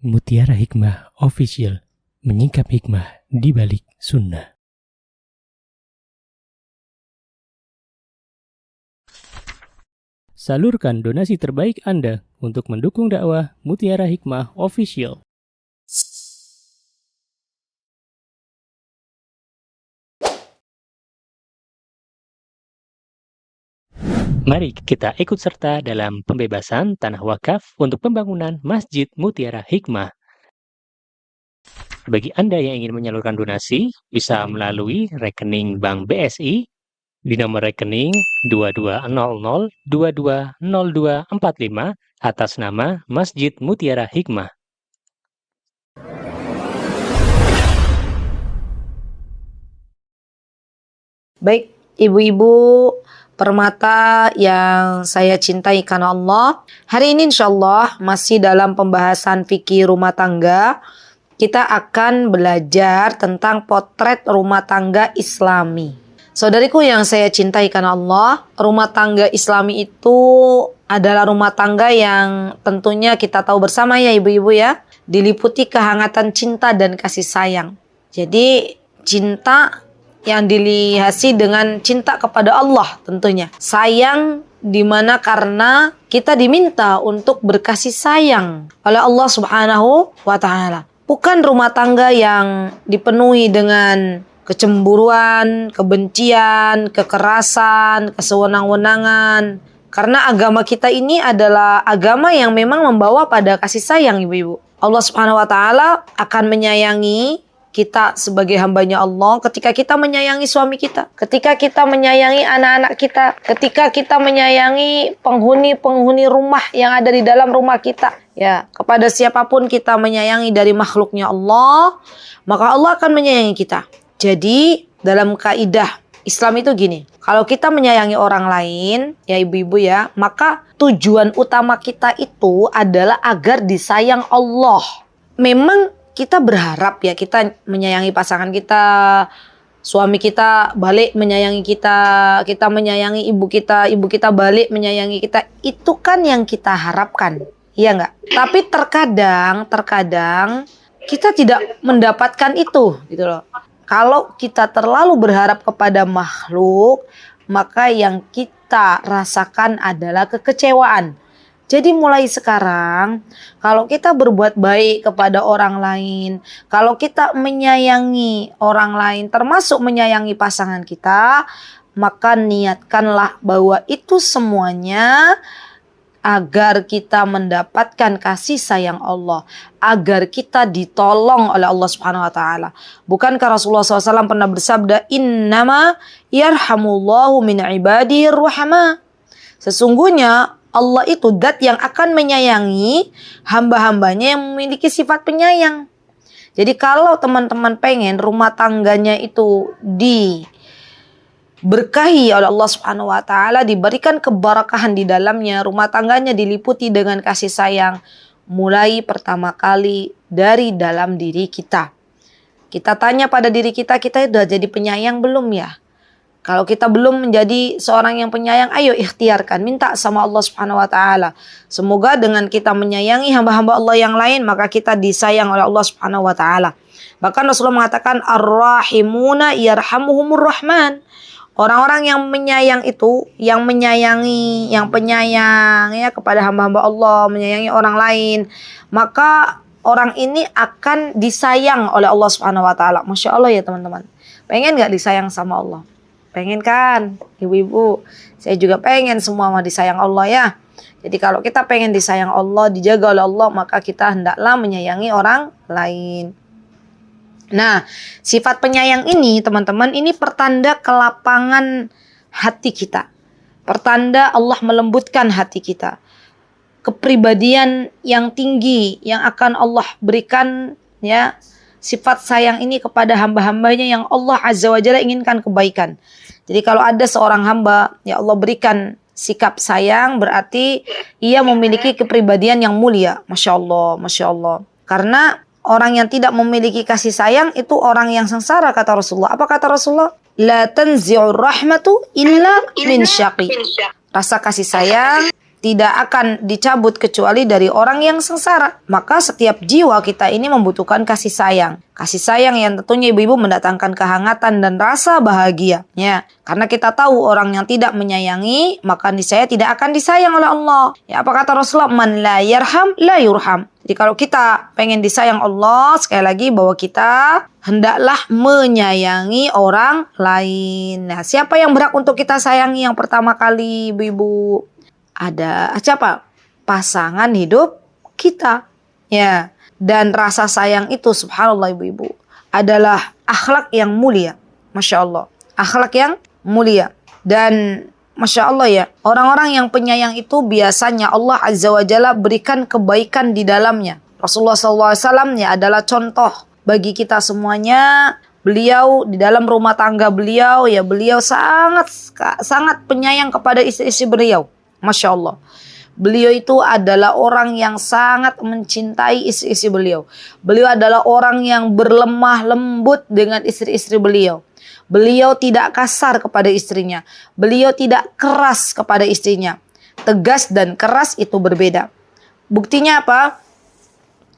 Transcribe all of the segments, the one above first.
Mutiara Hikmah Official, menyingkap hikmah di balik sunnah. Salurkan donasi terbaik Anda untuk mendukung dakwah Mutiara Hikmah Official. Mari kita ikut serta dalam pembebasan tanah wakaf untuk pembangunan Masjid Mutiara Hikmah. Bagi Anda yang ingin menyalurkan donasi, bisa melalui rekening Bank BSI di nomor rekening 2200220245 atas nama Masjid Mutiara Hikmah. Baik, ibu-ibu permata yang saya cintai karena Allah, hari ini insyaallah masih dalam pembahasan fikih rumah tangga. Kita akan belajar tentang potret rumah tangga Islami. Saudariku yang saya cintai karena Allah, rumah tangga Islami itu adalah rumah tangga yang tentunya kita tahu bersama ya ibu-ibu ya, diliputi kehangatan cinta dan kasih sayang. Jadi cinta yang dilihat dengan cinta kepada Allah tentunya. Sayang dimana karena kita diminta untuk berkasih sayang oleh Allah Subhanahu wa Ta'ala. Bukan rumah tangga yang dipenuhi dengan kecemburuan, kebencian, kekerasan, kesewenang-wenangan. Karena agama kita ini adalah agama yang memang membawa pada kasih sayang ibu-ibu. Allah Subhanahu wa Ta'ala akan menyayangi kita sebagai hambanya Allah ketika kita menyayangi suami kita, ketika kita menyayangi anak-anak kita, ketika kita menyayangi penghuni-penghuni rumah yang ada di dalam rumah kita. Ya, kepada siapapun kita menyayangi dari makhluknya Allah, maka Allah akan menyayangi kita. Jadi, dalam kaidah Islam itu gini, kalau kita menyayangi orang lain, ya ibu-ibu ya, maka tujuan utama kita itu adalah agar disayang Allah. Memang kita berharap ya, kita menyayangi pasangan kita, suami kita balik menyayangi kita, kita menyayangi ibu kita balik menyayangi kita. Itu kan yang kita harapkan, iya nggak? Tapi terkadang kita tidak mendapatkan itu, gitu loh. Kalau kita terlalu berharap kepada makhluk, maka yang kita rasakan adalah kekecewaan. Jadi mulai sekarang, kalau kita berbuat baik kepada orang lain, kalau kita menyayangi orang lain, termasuk menyayangi pasangan kita, maka niatkanlah bahwa itu semuanya agar kita mendapatkan kasih sayang Allah, agar kita ditolong oleh Allah Subhanahu wa Ta'ala. Bukankah Rasulullah SAW pernah bersabda, "Innama yarhamullahu min ibadihi ruhama." Sesungguhnya Allah itu zat yang akan menyayangi hamba-hambanya yang memiliki sifat penyayang. Jadi kalau teman-teman pengen rumah tangganya itu diberkahi oleh Allah Subhanahu wa Ta'ala, diberikan keberkahan di dalamnya, rumah tangganya diliputi dengan kasih sayang, mulai pertama kali dari dalam diri kita. Kita tanya pada diri kita, kita sudah jadi penyayang belum ya? Kalau kita belum menjadi seorang yang penyayang, ayo ikhtiarkan, minta sama Allah Subhanahu wa Ta'ala. Semoga dengan kita menyayangi hamba-hamba Allah yang lain, maka kita disayang oleh Allah Subhanahu wa Ta'ala. Bahkan Rasulullah mengatakan, "Ar-rahimuna yarhamuhumur rahman." Orang-orang yang menyayang itu, yang menyayangi, yang penyayang ya kepada hamba-hamba Allah, menyayangi orang lain, maka orang ini akan disayang oleh Allah Subhanahu wa Ta'ala. Masya Allah ya teman-teman. Pengen gak disayang sama Allah? Pengen kan ibu-ibu? Saya juga pengen semua disayang Allah ya. Jadi kalau kita pengen disayang Allah, dijaga oleh Allah, maka kita hendaklah menyayangi orang lain. Nah, sifat penyayang ini teman-teman, ini pertanda kelapangan hati kita. Pertanda Allah melembutkan hati kita. Kepribadian yang tinggi yang akan Allah berikan ya, sifat sayang ini kepada hamba-hambanya yang Allah Azza wa Jalla inginkan kebaikan. Jadi kalau ada seorang hamba, ya Allah berikan sikap sayang, berarti ia memiliki kepribadian yang mulia. Masya Allah, Masya Allah. Karena orang yang tidak memiliki kasih sayang, itu orang yang sengsara, kata Rasulullah. Apa kata Rasulullah? La tanzi'ur rahmatu illa min syaqi. Rasa kasih sayang tidak akan dicabut kecuali dari orang yang sengsara. Maka setiap jiwa kita ini membutuhkan kasih sayang. Kasih sayang yang tentunya ibu-ibu mendatangkan kehangatan dan rasa bahagia. Ya, karena kita tahu orang yang tidak menyayangi, maka niscaya tidak akan disayang oleh Allah. Ya, apa kata Rasulullah? Man la yarham la yurham. Jadi kalau kita pengen disayang Allah, sekali lagi bahwa kita hendaklah menyayangi orang lain. Nah, siapa yang berhak untuk kita sayangi yang pertama kali, ibu-ibu? Ada siapa? Pasangan hidup kita. Ya. Dan rasa sayang itu subhanallah ibu-ibu adalah akhlak yang mulia. Masya Allah. Akhlak yang mulia. Dan Masya Allah ya, orang-orang yang penyayang itu biasanya Allah Azza wa Jalla berikan kebaikan di dalamnya. Rasulullah SAW ya adalah contoh bagi kita semuanya. Beliau di dalam rumah tangga beliau ya, beliau sangat penyayang kepada istri-istri beliau. Masya Allah. Beliau itu adalah orang yang sangat mencintai istri-istri beliau. Beliau adalah orang yang berlemah lembut dengan istri-istri beliau. Beliau tidak kasar kepada istrinya. Beliau tidak keras kepada istrinya. Tegas dan keras itu berbeda. Buktinya apa?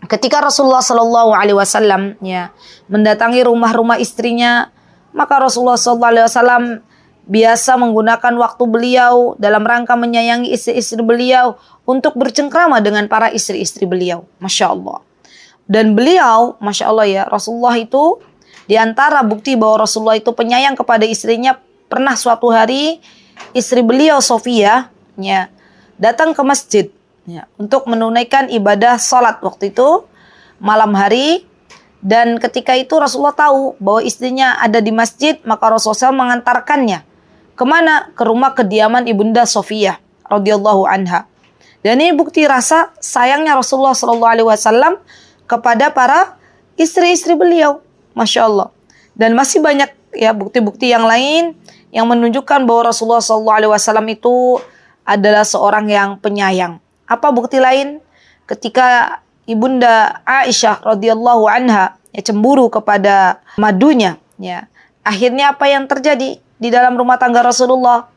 Ketika Rasulullah SAW ya mendatangi rumah-rumah istrinya, maka Rasulullah SAW biasa menggunakan waktu beliau dalam rangka menyayangi istri-istri beliau untuk bercengkrama dengan para istri-istri beliau. Masya Allah. Dan beliau, Masya Allah ya, Rasulullah itu di antara bukti bahwa Rasulullah itu penyayang kepada istrinya, pernah suatu hari istri beliau Sofia ya, datang ke masjid ya, untuk menunaikan ibadah sholat waktu itu malam hari. Dan ketika itu Rasulullah tahu bahwa istrinya ada di masjid, maka Rasulullah mengantarkannya kemana? Ke rumah kediaman ibunda Sofia radhiyallahu anha. Dan ini bukti rasa sayangnya Rasulullah SAW kepada para istri-istri beliau. Masya Allah. Dan masih banyak ya bukti-bukti yang lain yang menunjukkan bahwa Rasulullah SAW itu adalah seorang yang penyayang. Apa bukti lain? Ketika ibunda Aisyah radhiyallahu anha ya, cemburu kepada madunya, ya, akhirnya apa yang terjadi di dalam rumah tangga Rasulullah?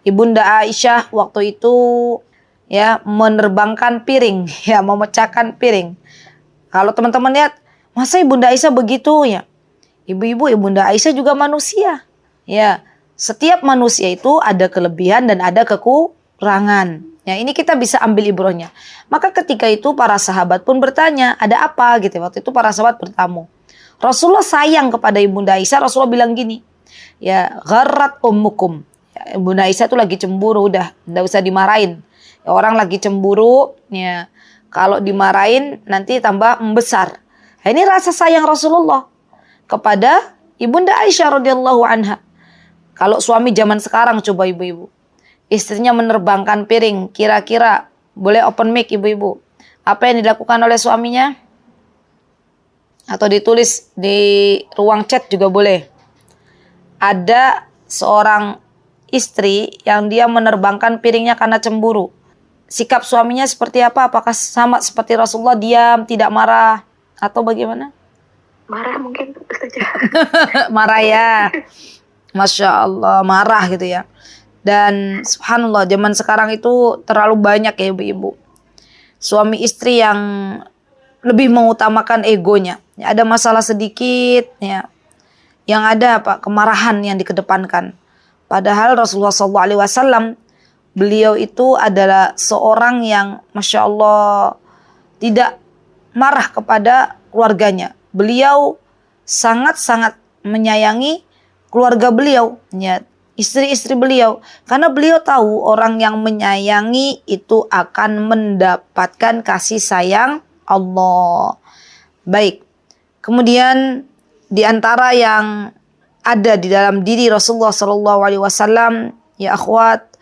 Ibunda Aisyah waktu itu ya menerbangkan piring, ya memecahkan piring. Kalau teman-teman lihat, masa ibunda Aisyah begitu ya? Ibu-ibu, ibunda Aisyah juga manusia. Ya, setiap manusia itu ada kelebihan dan ada kekurangan. Ya, ini kita bisa ambil ibrohnya. Maka ketika itu para sahabat pun bertanya, ada apa gitu. Waktu itu para sahabat bertamu. Rasulullah sayang kepada ibunda Aisyah. Rasulullah bilang gini, ya, gharrat ummukum. Ya, ibunda Aisyah itu lagi cemburu, udah enggak usah dimarahin. Ya, orang lagi cemburu, ya, kalau dimarahin nanti tambah membesar. Nah, ini rasa sayang Rasulullah kepada ibunda Aisyah radhiyallahu anha. Kalau suami zaman sekarang coba ibu-ibu, istrinya menerbangkan piring, kira-kira boleh open mic ibu-ibu, apa yang dilakukan oleh suaminya? Atau ditulis di ruang chat juga boleh. Ada seorang istri yang dia menerbangkan piringnya karena cemburu. Sikap suaminya seperti apa? Apakah sama seperti Rasulullah, diam, tidak marah, atau bagaimana? Marah mungkin saja. Marah ya. Masya Allah, marah gitu ya. Dan subhanallah, zaman sekarang itu terlalu banyak ya ibu-ibu, suami istri yang lebih mengutamakan egonya. Ya, ada masalah sedikit ya, yang ada apa? Kemarahan yang dikedepankan. Padahal Rasulullah SAW, beliau itu adalah seorang yang Masya Allah tidak marah kepada keluarganya. Beliau sangat-sangat menyayangi keluarga beliau, ya, istri-istri beliau. Karena beliau tahu orang yang menyayangi itu akan mendapatkan kasih sayang Allah. Baik. Kemudian di antara yang ada di dalam diri Rasulullah SAW, ya akhwat,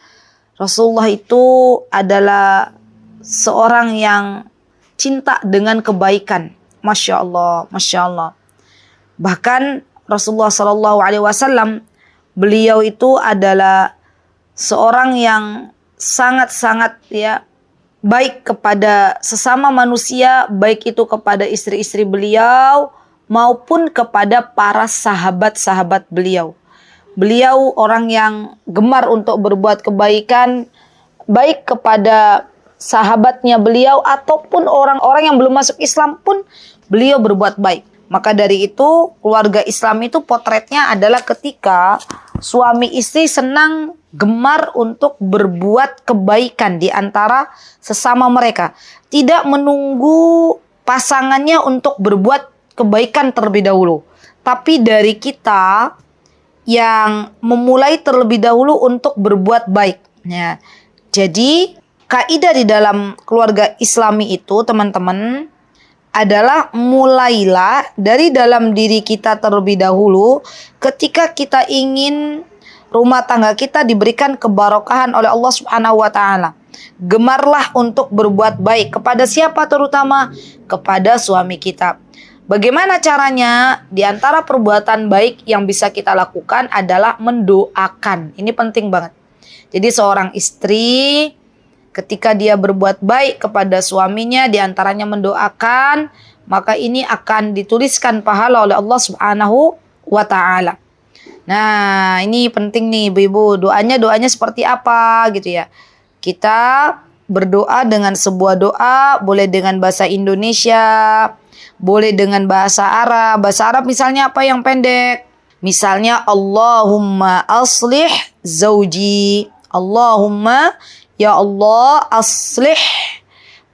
Rasulullah itu adalah seorang yang cinta dengan kebaikan. Masya Allah, Masya Allah. Bahkan Rasulullah SAW, beliau itu adalah seorang yang sangat-sangat ya baik kepada sesama manusia, baik itu kepada istri-istri beliau maupun kepada para sahabat-sahabat beliau. Beliau orang yang gemar untuk berbuat kebaikan baik kepada sahabatnya beliau ataupun orang-orang yang belum masuk Islam pun beliau berbuat baik. Maka dari itu keluarga Islam itu potretnya adalah ketika suami istri senang gemar untuk berbuat kebaikan di antara sesama mereka. Tidak menunggu pasangannya untuk berbuat kebaikan terlebih dahulu. Tapi dari kita yang memulai terlebih dahulu untuk berbuat baik. Ya. Jadi kaidah di dalam keluarga Islami itu teman-teman adalah mulailah dari dalam diri kita terlebih dahulu ketika kita ingin rumah tangga kita diberikan keberkahan oleh Allah Subhanahu wa taala. Gemarlah untuk berbuat baik kepada siapa, terutama kepada suami kita. Bagaimana caranya? Di antara perbuatan baik yang bisa kita lakukan adalah mendoakan. Ini penting banget. Jadi seorang istri ketika dia berbuat baik kepada suaminya, di antaranya mendoakan, maka ini akan dituliskan pahala oleh Allah Subhanahu wa taala. Nah, ini penting nih Ibu-ibu. Doanya seperti apa gitu ya. Kita berdoa dengan sebuah doa, boleh dengan bahasa Indonesia, boleh dengan bahasa Arab. Bahasa Arab misalnya apa yang pendek? Misalnya Allahumma aslih zauji. Allahumma, ya Allah, aslih,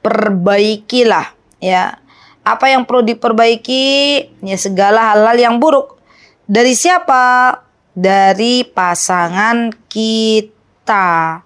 perbaikilah, ya. Apa yang perlu diperbaiki? Ya, segala hal-hal yang buruk. Dari siapa? Dari pasangan kita.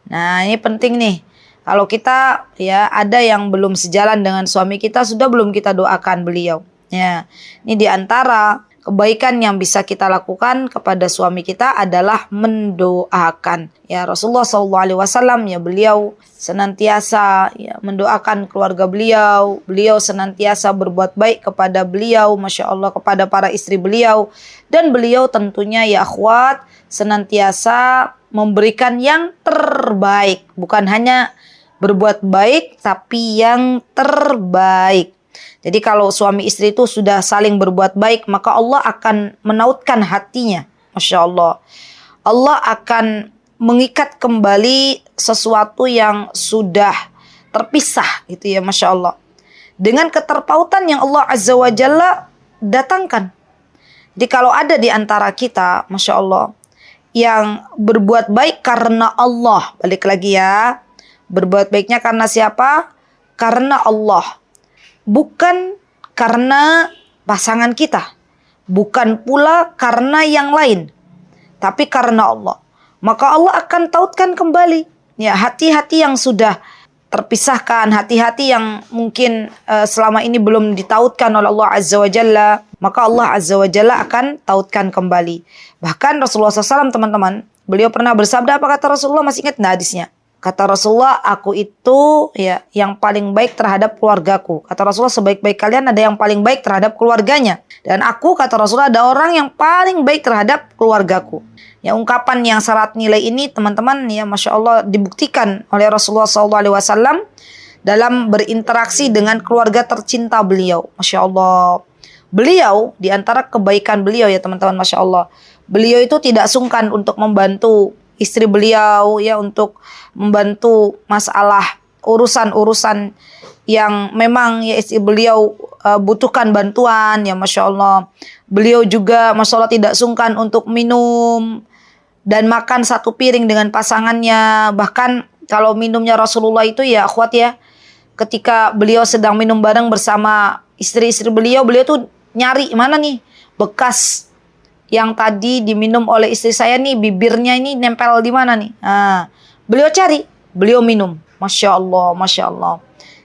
Nah, ini penting nih. Kalau kita ya ada yang belum sejalan dengan suami kita, sudah belum kita doakan beliau. Ya, ini di antara kebaikan yang bisa kita lakukan kepada suami kita adalah mendoakan. Ya, Rasulullah SAW ya beliau senantiasa ya mendoakan keluarga beliau. Beliau senantiasa berbuat baik kepada beliau, Masya Allah, kepada para istri beliau. Dan beliau tentunya ya akhwat senantiasa memberikan yang terbaik. Bukan hanya berbuat baik, tapi yang terbaik. Jadi kalau suami istri itu sudah saling berbuat baik, maka Allah akan menautkan hatinya. Masya Allah. Allah akan mengikat kembali sesuatu yang sudah terpisah gitu ya, Masya Allah. Dengan keterpautan yang Allah Azza wa Jalla datangkan. Jadi kalau ada di antara kita, Masya Allah, yang berbuat baik karena Allah. Balik lagi ya. Berbuat baiknya karena siapa? Karena Allah. Bukan karena pasangan kita. Bukan pula karena yang lain. Tapi karena Allah. Maka Allah akan tautkan kembali. Ya, hati-hati yang sudah terpisahkan. Hati-hati yang mungkin selama ini belum ditautkan oleh Allah Azza wa Jalla. Maka Allah Azza wa Jalla akan tautkan kembali. Bahkan Rasulullah SAW teman-teman. Beliau pernah bersabda, apa kata Rasulullah? Masih ingat nggak hadisnya? Kata Rasulullah, aku itu ya yang paling baik terhadap keluargaku. Kata Rasulullah, sebaik-baik kalian ada yang paling baik terhadap keluarganya. Dan aku, kata Rasulullah, ada orang yang paling baik terhadap keluargaku. Ya, ungkapan yang syarat nilai ini teman-teman ya Masya Allah dibuktikan oleh Rasulullah SAW dalam berinteraksi dengan keluarga tercinta beliau. Masya Allah. Beliau, di antara kebaikan beliau ya teman-teman Masya Allah. Beliau itu tidak sungkan untuk membantu istri beliau ya untuk membantu masalah urusan-urusan yang memang ya istri beliau butuhkan bantuan ya Masya Allah. Beliau juga Masya Allah tidak sungkan untuk minum dan makan satu piring dengan pasangannya. Bahkan kalau minumnya Rasulullah itu ya akhwat ya, ketika beliau sedang minum bareng bersama istri-istri beliau, beliau tuh nyari mana nih bekas yang tadi diminum oleh istri saya nih, bibirnya ini nempel di mana nih. Nah, beliau cari, beliau minum. Masya Allah, Masya Allah.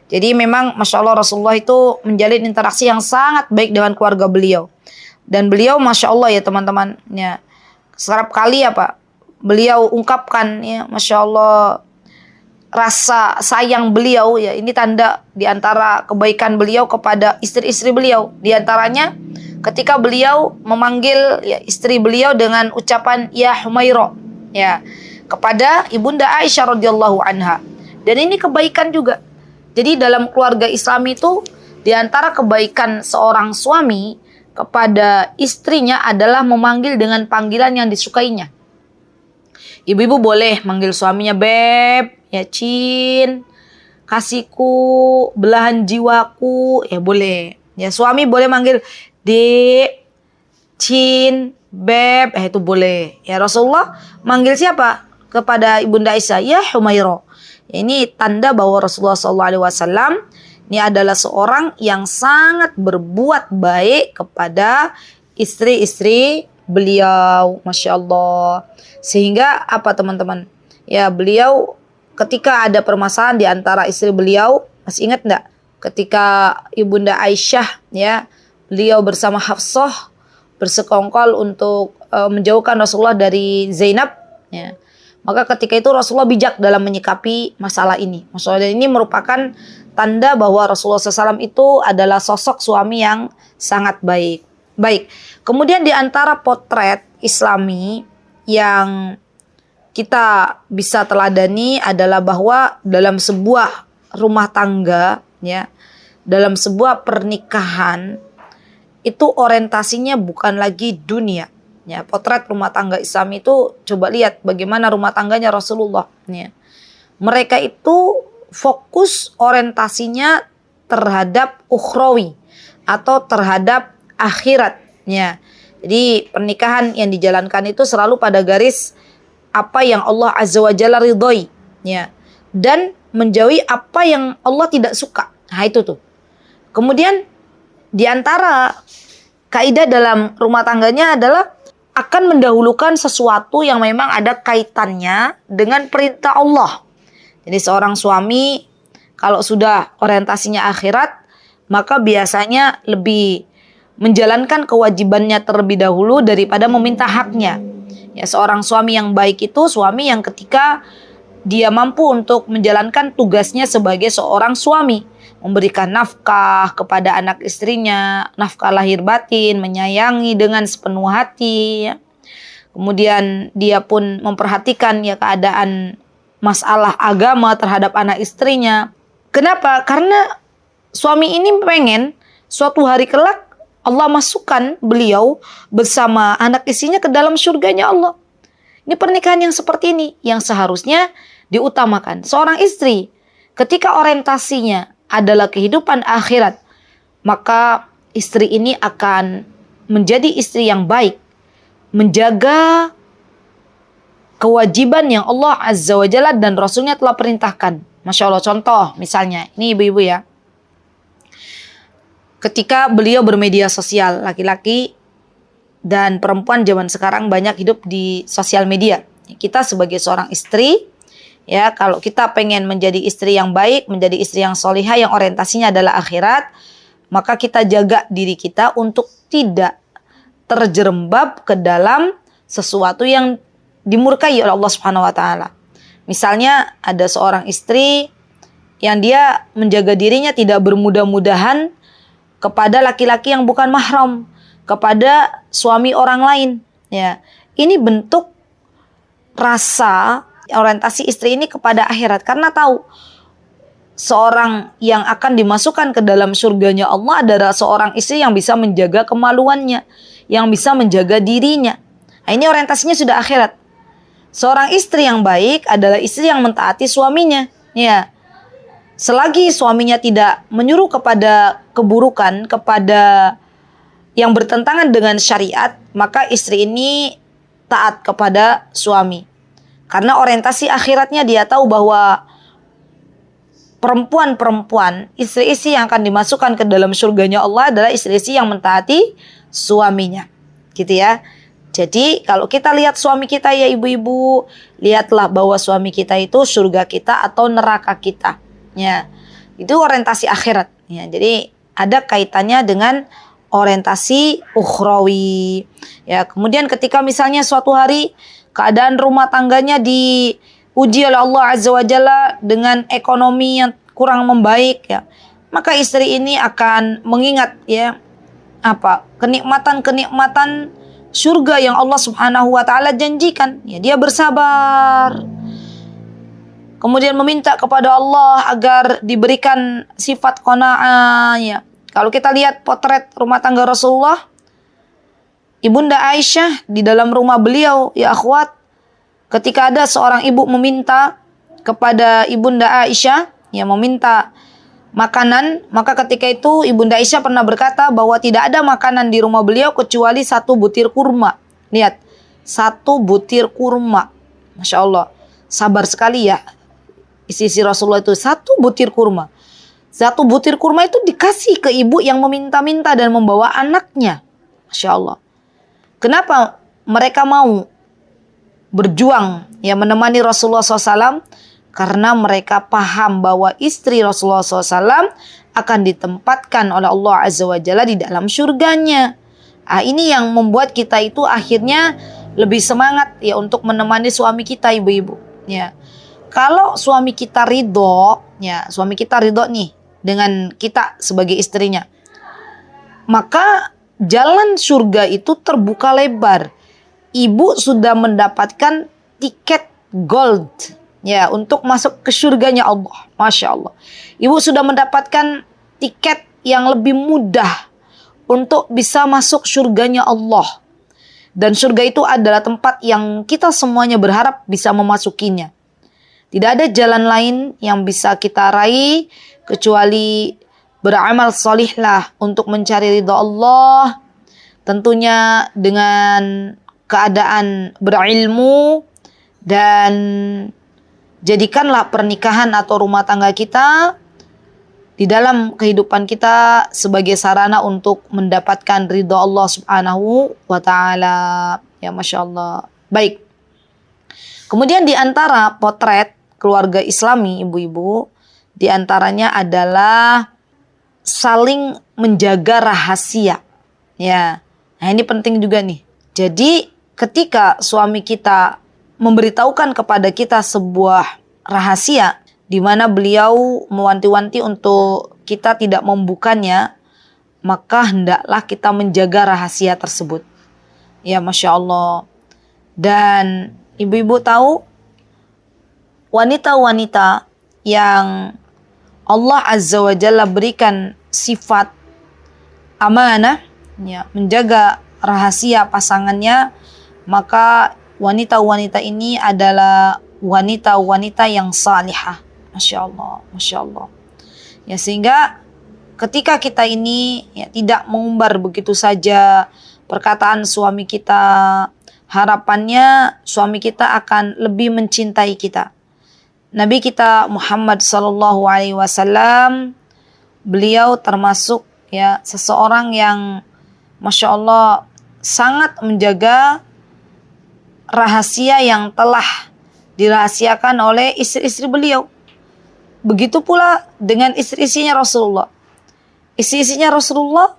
Jadi memang Masya Allah Rasulullah itu menjalin interaksi yang sangat baik dengan keluarga beliau. Dan beliau Masya Allah ya teman-teman. Ya, serap kali apa beliau ungkapkan ya Masya Allah rasa sayang beliau ya. Ini tanda di antara kebaikan beliau kepada istri-istri beliau. Di antaranya ketika beliau memanggil ya, istri beliau dengan ucapan ya Humaira ya kepada ibunda Aisyah radhiyallahu anha. Dan ini kebaikan juga. Jadi dalam keluarga Islam itu di antara kebaikan seorang suami kepada istrinya adalah memanggil dengan panggilan yang disukainya. Ibu-ibu boleh manggil suaminya beb, ya Cin, kasihku, belahan jiwaku, ya boleh. Ya suami boleh manggil Dek, Cin, beb, itu boleh. Ya Rasulullah manggil siapa? Kepada Ibunda Aisyah, ya Humairah. Ya, ini tanda bahwa Rasulullah SAW ini adalah seorang yang sangat berbuat baik kepada istri-istri beliau, Masya Allah. Sehingga apa teman-teman? Ya beliau ketika ada permasalahan di antara istri beliau, masih ingat enggak? Ketika Ibunda Aisyah, ya, beliau bersama Hafsah bersekongkol untuk menjauhkan Rasulullah dari Zainab, ya. Maka ketika itu Rasulullah bijak dalam menyikapi masalah ini. Masalah ini merupakan tanda bahwa Rasulullah SAW itu adalah sosok suami yang sangat baik. Baik, kemudian di antara potret Islami yang kita bisa teladani adalah bahwa dalam sebuah rumah tangga, ya, dalam sebuah pernikahan itu orientasinya bukan lagi dunia. Ya, potret rumah tangga Islam itu coba lihat bagaimana rumah tangganya Rasulullah. Ya. Mereka itu fokus orientasinya terhadap ukhrawi atau terhadap akhiratnya. Jadi pernikahan yang dijalankan itu selalu pada garis apa yang Allah Azza wa Jalla ridhoi, ya, dan menjauhi apa yang Allah tidak suka. Nah itu tuh. Kemudian di antara kaidah dalam rumah tangganya adalah akan mendahulukan sesuatu yang memang ada kaitannya dengan perintah Allah. Jadi seorang suami kalau sudah orientasinya akhirat, maka biasanya lebih menjalankan kewajibannya terlebih dahulu daripada meminta haknya. Ya, seorang suami yang baik itu suami yang ketika dia mampu untuk menjalankan tugasnya sebagai seorang suami, memberikan nafkah kepada anak istrinya, nafkah lahir batin, menyayangi dengan sepenuh hati, ya. Kemudian dia pun memperhatikan ya keadaan masalah agama terhadap anak istrinya. Kenapa? Karena suami ini pengen suatu hari kelak Allah masukkan beliau bersama anak istrinya ke dalam surganya Allah. Ini pernikahan yang seperti ini yang seharusnya diutamakan. Seorang istri ketika orientasinya adalah kehidupan akhirat, maka istri ini akan menjadi istri yang baik, menjaga kewajiban yang Allah Azza wa Jalla dan Rasulnya telah perintahkan. Masya Allah, contoh misalnya, ini ibu-ibu ya, ketika beliau bermedia sosial, laki-laki dan perempuan zaman sekarang banyak hidup di sosial media. Kita sebagai seorang istri, ya, kalau kita pengen menjadi istri yang baik, menjadi istri yang solihah, yang orientasinya adalah akhirat, maka kita jaga diri kita untuk tidak terjerembab ke dalam sesuatu yang dimurkai oleh Allah Subhanahu wa taala. Misalnya ada seorang istri yang dia menjaga dirinya tidak bermudah-mudahan kepada laki-laki yang bukan mahram, kepada suami orang lain, ya. Ini bentuk rasa orientasi istri ini kepada akhirat, karena tahu seorang yang akan dimasukkan ke dalam surganya Allah adalah seorang istri yang bisa menjaga kemaluannya, yang bisa menjaga dirinya. Nah, ini orientasinya sudah akhirat. Seorang istri yang baik adalah istri yang mentaati suaminya, ya. Selagi suaminya tidak menyuruh kepada keburukan, kepada yang bertentangan dengan syariat, maka istri ini taat kepada suami. Karena orientasi akhiratnya dia tahu bahwa perempuan-perempuan, istri-istri yang akan dimasukkan ke dalam surganya Allah adalah istri-istri yang mentaati suaminya. Gitu ya. Jadi kalau kita lihat suami kita ya ibu-ibu, lihatlah bahwa suami kita itu surga kita atau neraka kita. Ya. Itu orientasi akhirat. Ya. Jadi ada kaitannya dengan orientasi ukhrawi. Ya, kemudian ketika misalnya suatu hari keadaan rumah tangganya diuji oleh Allah Azza wa Jalla dengan ekonomi yang kurang membaik, ya, maka istri ini akan mengingat ya apa kenikmatan-kenikmatan surga yang Allah Subhanahu wa taala janjikan. Ya, dia bersabar. Kemudian meminta kepada Allah agar diberikan sifat qanaah, ya. Kalau kita lihat potret rumah tangga Rasulullah, Ibunda Aisyah di dalam rumah beliau, ya akhwat, ketika ada seorang ibu meminta kepada Ibunda Aisyah, ya meminta makanan, maka ketika itu Ibunda Aisyah pernah berkata bahwa tidak ada makanan di rumah beliau kecuali 1 butir kurma. Lihat, 1 butir kurma. Masya Allah, sabar sekali ya istri Rasulullah itu, 1 butir kurma. 1 butir kurma itu dikasih ke ibu yang meminta-minta dan membawa anaknya. Masya Allah. Kenapa mereka mau berjuang ya menemani Rasulullah SAW? Karena mereka paham bahwa istri Rasulullah SAW akan ditempatkan oleh Allah Azza wa Jalla di dalam surganya. Ini yang membuat kita itu akhirnya lebih semangat ya untuk menemani suami kita, ibu-ibu. Ya, kalau suami kita ridho, ya suami kita ridho nih dengan kita sebagai istrinya, maka jalan surga itu terbuka lebar. Ibu sudah mendapatkan tiket gold ya untuk masuk ke surganya Allah. Masya Allah. Ibu sudah mendapatkan tiket yang lebih mudah untuk bisa masuk surganya Allah. Dan surga itu adalah tempat yang kita semuanya berharap bisa memasukinya. Tidak ada jalan lain yang bisa kita raih kecuali beramal solihlah untuk mencari ridha Allah. Tentunya dengan keadaan berilmu, dan jadikanlah pernikahan atau rumah tangga kita di dalam kehidupan kita sebagai sarana untuk mendapatkan ridha Allah Subhanahu wa ta'ala. Ya Masya Allah. Baik. Kemudian di antara potret keluarga Islami, ibu-ibu, di antaranya adalah saling menjaga rahasia. Ya. Nah, ini penting juga nih. Jadi ketika suami kita memberitahukan kepada kita sebuah rahasia di mana beliau mewanti-wanti untuk kita tidak membukanya, maka hendaklah kita menjaga rahasia tersebut. Ya Masya Allah. Dan ibu-ibu tahu, wanita-wanita yang Allah Azza wa Jalla berikan sifat amanah, ya, menjaga rahasia pasangannya, maka wanita-wanita ini adalah wanita-wanita yang salihah. Masya Allah, Masya Allah. Ya, sehingga ketika kita ini ya, tidak mengumbar begitu saja perkataan suami kita, harapannya suami kita akan lebih mencintai kita. Nabi kita Muhammad SAW, beliau termasuk ya seseorang yang Masya Allah sangat menjaga rahasia yang telah dirahasiakan oleh istri-istri beliau. Begitu pula dengan istri-istrinya Rasulullah. Istri-istrinya Rasulullah,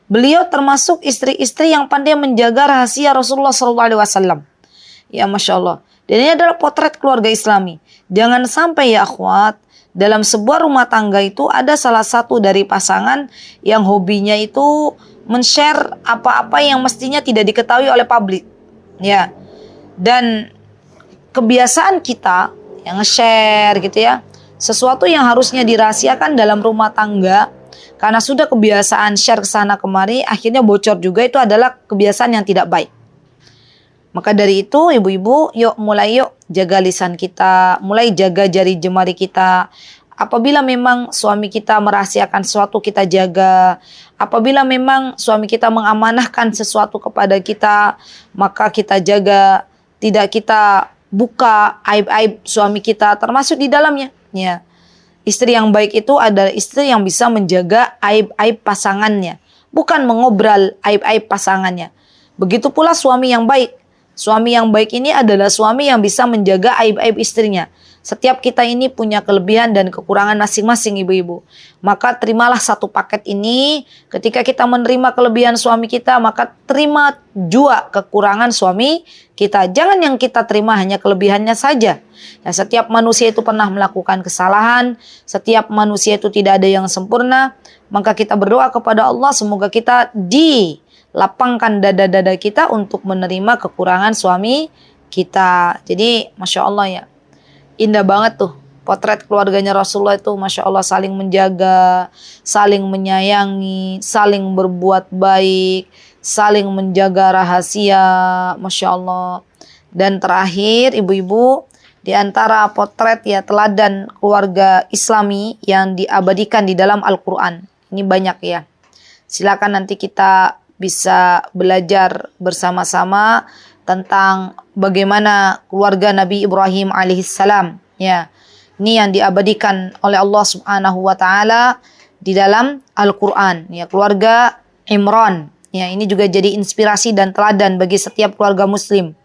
beliau termasuk istri-istri yang pandai menjaga rahasia Rasulullah SAW. Ya Masya Allah. Dan ini adalah potret keluarga Islami. Jangan sampai ya akhwat, dalam sebuah rumah tangga itu ada salah satu dari pasangan yang hobinya itu men-share apa-apa yang mestinya tidak diketahui oleh publik. Ya. Dan kebiasaan kita yang nge-share gitu ya, sesuatu yang harusnya dirahasiakan dalam rumah tangga, karena sudah kebiasaan share kesana kemari, akhirnya bocor juga, itu adalah kebiasaan yang tidak baik. Maka dari itu ibu-ibu, yuk jaga lisan kita, mulai jaga jari jemari kita. Apabila memang suami kita merahasiakan sesuatu, kita jaga. Apabila memang suami kita mengamanahkan sesuatu kepada kita, maka kita jaga. Tidak kita buka aib-aib suami kita termasuk di dalamnya. Ya. Istri yang baik itu adalah istri yang bisa menjaga aib-aib pasangannya, bukan mengobral aib-aib pasangannya. Begitu pula suami yang baik. Suami yang baik ini adalah suami yang bisa menjaga aib-aib istrinya. Setiap kita ini punya kelebihan dan kekurangan masing-masing, ibu-ibu. Maka terimalah satu paket ini. Ketika kita menerima kelebihan suami kita, maka terima juga kekurangan suami kita. Jangan yang kita terima hanya kelebihannya saja. Ya, setiap manusia itu pernah melakukan kesalahan. Setiap manusia itu tidak ada yang sempurna. Maka kita berdoa kepada Allah, semoga kita dilapangkan dada-dada kita untuk menerima kekurangan suami kita. Jadi Masya Allah ya, indah banget tuh potret keluarganya Rasulullah itu. Masya Allah, saling menjaga, saling menyayangi, saling berbuat baik, saling menjaga rahasia. Masya Allah. Dan terakhir ibu-ibu, di antara potret ya teladan keluarga Islami yang diabadikan di dalam Al-Quran. Ini banyak ya. Silakan nanti kita bisa belajar bersama-sama tentang bagaimana keluarga Nabi Ibrahim alaihissalam. Ya, ini yang diabadikan oleh Allah Subhanahu wa taala di dalam Al-Quran. Ya, keluarga Imran. Ya, ini juga jadi inspirasi dan teladan bagi setiap keluarga muslim.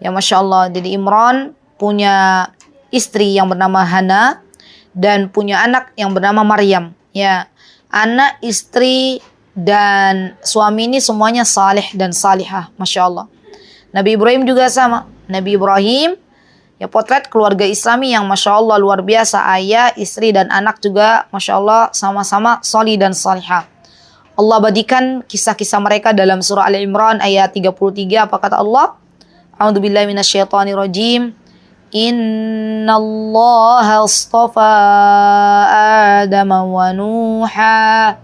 Ya, Masya Allah. Jadi Imran punya istri yang bernama Hana dan punya anak yang bernama Maryam. Ya, anak, istri, dan suami ini semuanya saleh dan salihah. Masya Allah. Nabi Ibrahim juga sama. Nabi Ibrahim, ya potret keluarga Islami yang Masya Allah luar biasa. Ayah, istri, dan anak juga Masya Allah sama-sama salih dan salihah. Allah abadikan kisah-kisah mereka dalam surah Al-Imran ayat 33. Apa kata Allah? A'udzubillahi minasyaitonirrajim. Innallaha astafa Adama wa Nuha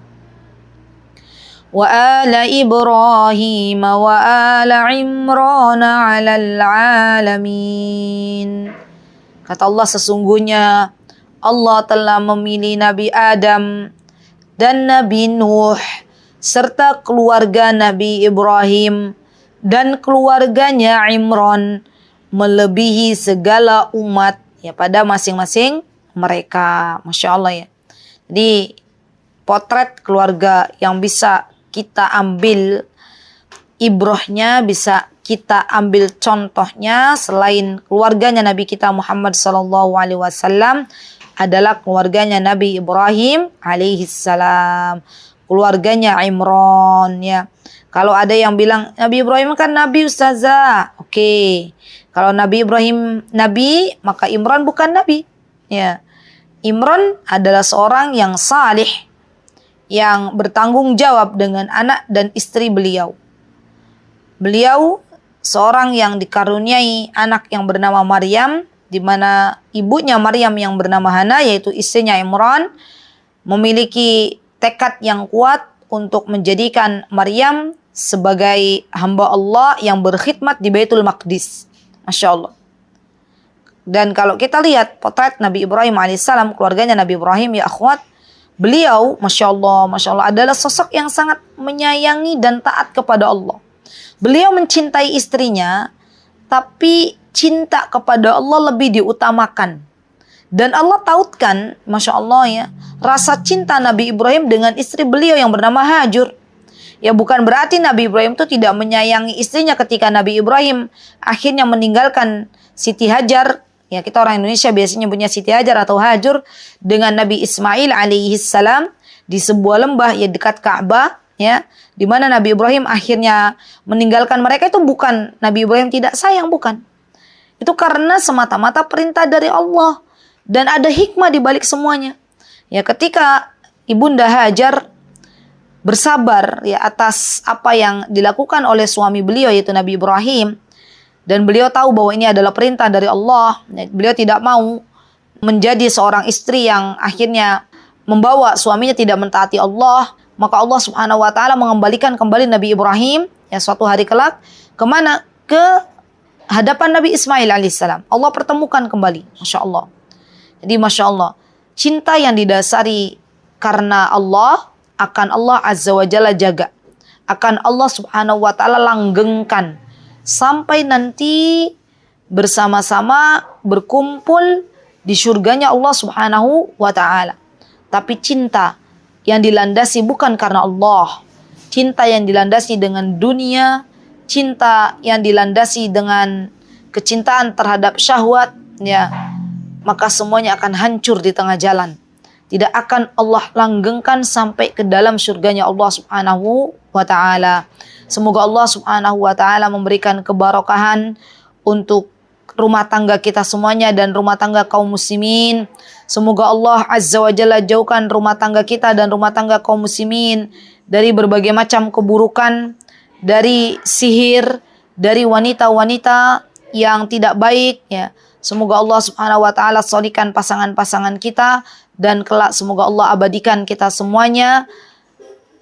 wa ala Ibrahim wa ala Imran 'alal 'alamin. Kata Allah, sesungguhnya Allah telah memilih Nabi Adam dan Nabi Nuh serta keluarga Nabi Ibrahim dan keluarganya Imran melebihi segala umat ya pada masing-masing mereka. Masya Allah ya. Jadi potret keluarga yang bisa kita ambil ibrahnya, bisa kita ambil contohnya selain keluarganya Nabi kita Muhammad SAW adalah keluarganya Nabi Ibrahim alaihissalam, keluarganya Imran ya. Kalau ada yang bilang Nabi Ibrahim kan Nabi Ustazah, oke. Kalau Nabi Ibrahim Nabi, maka Imran bukan Nabi ya. Imran adalah seorang yang salih, yang bertanggung jawab dengan anak dan istri beliau. Beliau seorang yang dikaruniai anak yang bernama Maryam, di mana ibunya Maryam yang bernama Hana, yaitu istrinya Imran, memiliki tekad yang kuat untuk menjadikan Maryam sebagai hamba Allah yang berkhidmat di Baitul Maqdis. Masya Allah. Dan kalau kita lihat potret Nabi Ibrahim alaihissalam, keluarganya Nabi Ibrahim ya akhwat, beliau Masya Allah adalah sosok yang sangat menyayangi dan taat kepada Allah. Beliau mencintai istrinya, tapi cinta kepada Allah lebih diutamakan. Dan Allah tautkan, Masya Allah ya, rasa cinta Nabi Ibrahim dengan istri beliau yang bernama Hajur. Ya bukan berarti Nabi Ibrahim itu tidak menyayangi istrinya ketika Nabi Ibrahim akhirnya meninggalkan Siti Hajar. Ya kita orang Indonesia biasanya punya Siti Hajar atau Hajur dengan Nabi Ismail alaihissalam di sebuah lembah ya dekat Ka'bah ya, di mana Nabi Ibrahim akhirnya meninggalkan mereka. Itu bukan Nabi Ibrahim tidak sayang, bukan. Itu karena semata-mata perintah dari Allah dan ada hikmah di balik semuanya. Ya ketika Ibunda Hajar bersabar ya atas apa yang dilakukan oleh suami beliau yaitu Nabi Ibrahim, dan beliau tahu bahwa ini adalah perintah dari Allah. Beliau tidak mau menjadi seorang istri yang akhirnya membawa suaminya tidak mentaati Allah. Maka Allah Subhanahu wa taala mengembalikan kembali Nabi Ibrahim ya suatu hari kelak kemana? Ke hadapan Nabi Ismail alaihissalam. Allah pertemukan kembali. Masya Allah. Jadi Masya Allah, cinta yang didasari karena Allah akan Allah Azza wa Jalla jaga. Akan Allah Subhanahu wa taala langgengkan sampai nanti bersama-sama berkumpul di surganya Allah Subhanahu wa taala. Tapi cinta yang dilandasi bukan karena Allah, cinta yang dilandasi dengan dunia, cinta yang dilandasi dengan kecintaan terhadap syahwat ya, maka semuanya akan hancur di tengah jalan. Tidak akan Allah langgengkan sampai ke dalam surganya Allah Subhanahu wa taala. Semoga Allah Subhanahu wa taala memberikan keberkahan untuk rumah tangga kita semuanya dan rumah tangga kaum muslimin. Semoga Allah Azza wa Jalla jauhkan rumah tangga kita dan rumah tangga kaum muslimin dari berbagai macam keburukan, dari sihir, dari wanita-wanita yang tidak baik ya. Semoga Allah Subhanahu wa taala solihkan pasangan-pasangan kita, dan kelak semoga Allah abadikan kita semuanya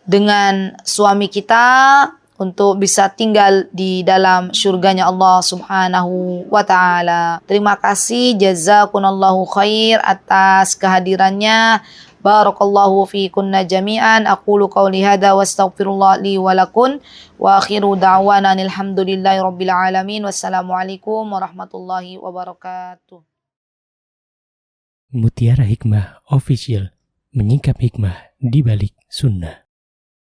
dengan suami kita, untuk bisa tinggal di dalam surganya Allah Subhanahu wa taala. Terima kasih, jazakumullahu khair atas kehadirannya. Barakallahu fiikunna jami'an. Aqulu qawli hadza wa astaghfirullah li wa lakum wa akhiru da'wana alhamdulillahi rabbil alamin. Wassalamualaikum warahmatullahi wabarakatuh. Mutiara Hikmah Official, menyingkap hikmah di balik sunnah.